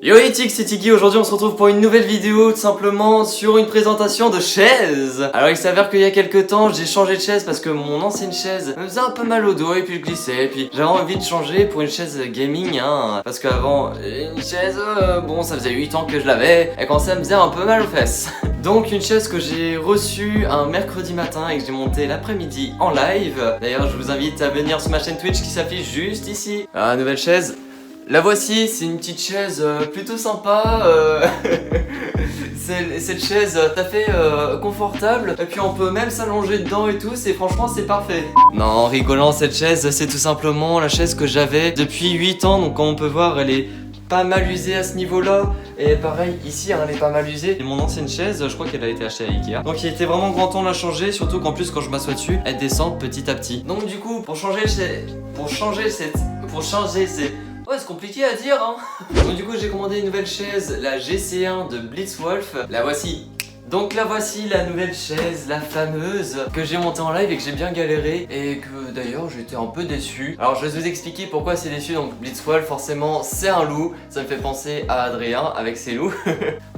Yo les tics, c'est Tiki. Aujourd'hui on se retrouve pour une nouvelle vidéo, tout simplement sur une présentation de chaise. Alors il s'avère qu'il y a quelques temps j'ai changé de chaise parce que mon ancienne chaise me faisait un peu mal au dos et puis je glissais. Et puis j'avais envie de changer pour une chaise gaming parce qu'avant une chaise, bon ça faisait 8 ans que je l'avais et quand ça me faisait un peu mal aux fesses. Donc une chaise que j'ai reçue un mercredi matin et que j'ai montée l'après-midi en live. D'ailleurs je vous invite à venir sur ma chaîne Twitch qui s'affiche juste ici. Ah, nouvelle chaise. La voici, c'est une petite chaise plutôt sympa. Cette chaise tout à fait confortable. Et puis on peut même s'allonger dedans et tout, franchement c'est parfait. Non, en rigolant, cette chaise c'est tout simplement la chaise que j'avais depuis 8 ans. Donc comme on peut voir, elle est pas mal usée à ce niveau là. Et pareil ici elle est pas mal usée. Et mon ancienne chaise, je crois qu'elle a été achetée à Ikea. Donc il était vraiment grand temps de la changer. Surtout qu'en plus quand je m'assois dessus, elle descend petit à petit. Donc du coup pour changer c'est ouais, c'est compliqué à dire hein. Donc du coup j'ai commandé une nouvelle chaise, la GC1 de Blitzwolf. La voici. Donc la voici la nouvelle chaise, la fameuse, que j'ai montée en live et que j'ai bien galéré. Et que d'ailleurs j'étais un peu déçu. Alors je vais vous expliquer pourquoi c'est déçu. Donc Blitzwolf forcément c'est un loup. Ça me fait penser à Adrien avec ses loups.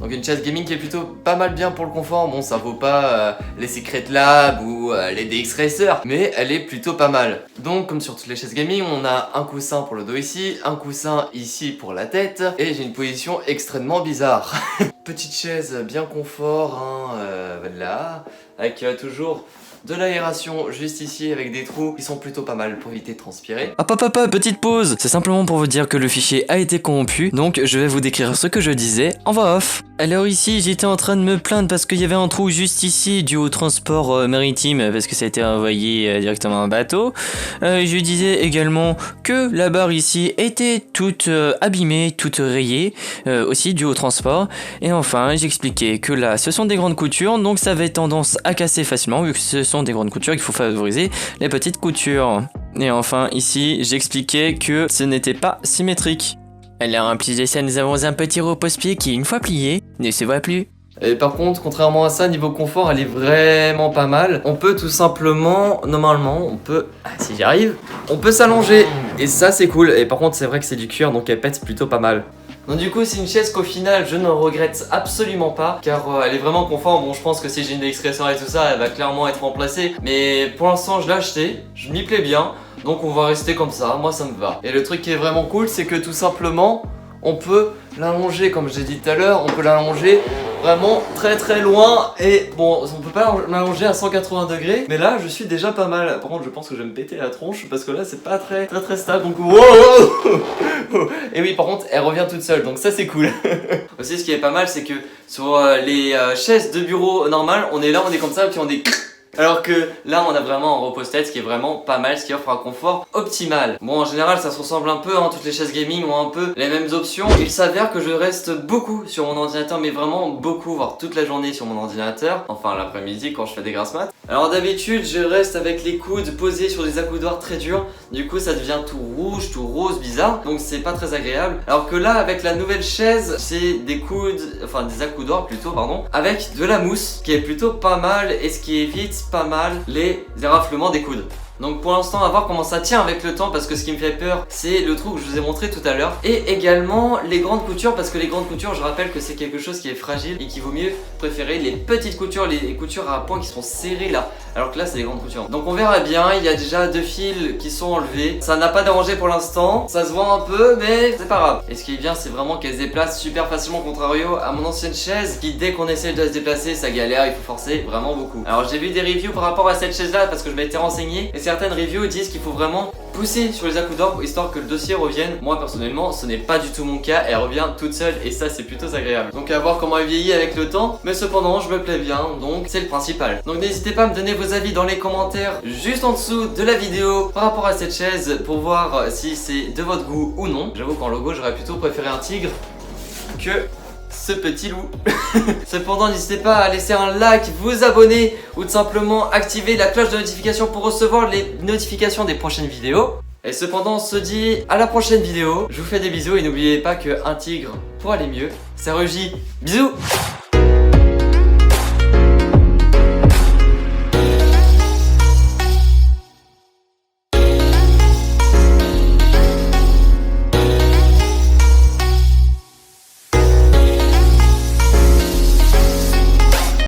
Donc une chaise gaming qui est plutôt pas mal bien pour le confort. Bon ça vaut pas les Secret Lab ou les DX Racer, mais elle est plutôt pas mal. Donc comme sur toutes les chaises gaming, on a un coussin pour le dos ici, un coussin ici pour la tête. Et j'ai une position extrêmement bizarre. Petite chaise bien confort hein, voilà, avec toujours de l'aération juste ici avec des trous qui sont plutôt pas mal pour éviter de transpirer. Hop, petite pause. C'est simplement pour vous dire que le fichier a été corrompu, donc je vais vous décrire ce que je disais en voix off. Alors ici j'étais en train de me plaindre parce qu'il y avait un trou juste ici dû au transport maritime parce que ça a été envoyé directement en bateau. Je disais également que la barre ici était toute abîmée, toute rayée, aussi dû au transport. Et enfin j'expliquais que là ce sont des grandes coutures, donc ça avait tendance à casser facilement vu que ce sont des grandes coutures, qu'il faut favoriser les petites coutures. Et enfin ici j'expliquais que ce n'était pas symétrique. Alors en plus de ça nous avons un petit repose-pied qui une fois plié ne se voit plus. Et par contre, contrairement à ça, niveau confort, elle est vraiment pas mal. On peut tout simplement, normalement, on peut, si j'y arrive, on peut s'allonger. Et ça c'est cool. Et par contre c'est vrai que c'est du cuir, donc elle pète plutôt pas mal. Donc du coup c'est une chaise qu'au final je ne regrette absolument pas, car elle est vraiment confort. Bon je pense que si j'ai une DX Racer et tout ça, elle va clairement être remplacée. Mais pour l'instant je l'ai acheté, je m'y plais bien. Donc on va rester comme ça, moi ça me va. Et le truc qui est vraiment cool, c'est que tout simplement on peut l'allonger, comme j'ai dit tout à l'heure, on peut l'allonger vraiment très loin. Et bon, on peut pas l'allonger à 180 degrés, mais là je suis déjà pas mal. Par contre je pense que je vais me péter la tronche parce que là c'est pas très stable. Donc wow. Et oui, par contre elle revient toute seule, donc ça c'est cool. Aussi ce qui est pas mal, c'est que sur les chaises de bureau normales, on est là, on est comme ça, puis on est... Alors que là on a vraiment un repose-tête, ce qui est vraiment pas mal, ce qui offre un confort optimal. Bon en général ça se ressemble un peu, hein, toutes les chaises gaming ont un peu les mêmes options. Il s'avère que je reste beaucoup sur mon ordinateur, mais vraiment beaucoup, voire toute la journée sur mon ordinateur. Enfin l'après-midi quand je fais des grasses mat. Alors d'habitude je reste avec les coudes posés sur des accoudoirs très durs. Du coup ça devient tout rouge, tout rose, bizarre. Donc c'est pas très agréable. Alors que là avec la nouvelle chaise, c'est des coudes, enfin des accoudoirs plutôt pardon, avec de la mousse qui est plutôt pas mal et ce qui évite pas mal les éraflements des coudes. Donc pour l'instant, à voir comment ça tient avec le temps, parce que ce qui me fait peur, c'est le trou que je vous ai montré tout à l'heure. Et également les grandes coutures, parce que les grandes coutures, je rappelle que c'est quelque chose qui est fragile et qu'il vaut mieux préférer les petites coutures, les coutures à point qui sont serrées là, alors que là c'est les grandes coutures. Donc on verra bien, il y a déjà 2 fils qui sont enlevés. Ça n'a pas dérangé pour l'instant, ça se voit un peu, mais c'est pas grave. Et ce qui est bien, c'est vraiment qu'elle se déplace super facilement, contrario à mon ancienne chaise, qui dès qu'on essaie de se déplacer, ça galère, il faut forcer vraiment beaucoup. Alors j'ai vu des reviews par rapport à cette chaise là, parce que je m'étais renseigné, et certaines reviews disent qu'il faut vraiment pousser sur les accoudoirs histoire que le dossier revienne. Moi personnellement ce n'est pas du tout mon cas, elle revient toute seule et ça c'est plutôt agréable. Donc à voir comment elle vieillit avec le temps, mais cependant je me plais bien, donc c'est le principal. Donc n'hésitez pas à me donner vos avis dans les commentaires juste en dessous de la vidéo par rapport à cette chaise pour voir si c'est de votre goût ou non. J'avoue qu'en logo j'aurais plutôt préféré un tigre que ce petit loup. Cependant n'hésitez pas à laisser un like, vous abonner ou tout simplement activer la cloche de notification pour recevoir les notifications des prochaines vidéos. Et cependant on se dit à la prochaine vidéo, je vous fais des bisous et n'oubliez pas qu'un tigre pour aller mieux, ça rugit. Bisous.